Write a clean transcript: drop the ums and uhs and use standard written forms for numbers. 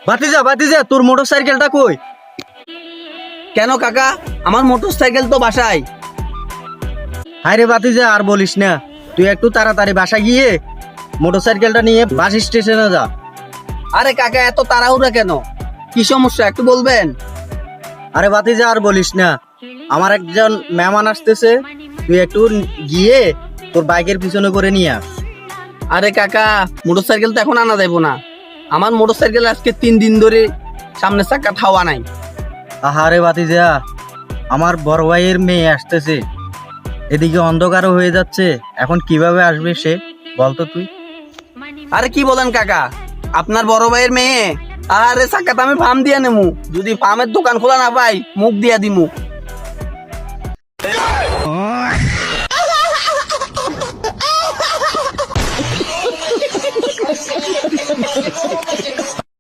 বাতিজা তোর মোটর সাইকেলটা কই? কেন কাকা, আমার মোটর সাইকেল তো বাসায়। হায় রে বাতিজা, আর বলিস না, তুই একটু তাড়াতাড়ি বাসা গিয়ে মোটর সাইকেলটা নিয়ে বাস স্টেশনে যা। আরে কাকা, এত তাড়াহুড়া কেন? কি সমস্যা একটু বলবেন? আরে বাতিজা, আর বলিস না, আমার একজন মেহমান আসতেছে, তুই একটু গিয়ে তোর বাইকের পিছনে করে নিয়ে আস। আরে কাকা, মোটর সাইকেল তো এখন আনা যাইবো না। আমার মোটর সাইকেল আজকে 3 দিন ধরে সামনের চাকা হাওয়া নাই। আহারে বাতিজা, আমার বড় ভাইয়ের মেয়ে আসতেছে, এদিকে অন্ধকারও হয়ে যাচ্ছে, এখন কিভাবে আসবে সে, বলতো তুই? আরে কি বলেন কাকা, আপনার বড় ভাইয়ের মেয়ে? আরে চাকাটা আমি ফার্ম দিয়া নেমু, যদি ফার্মের দোকান খোলা না পাই মুখ দিয়া দিমু।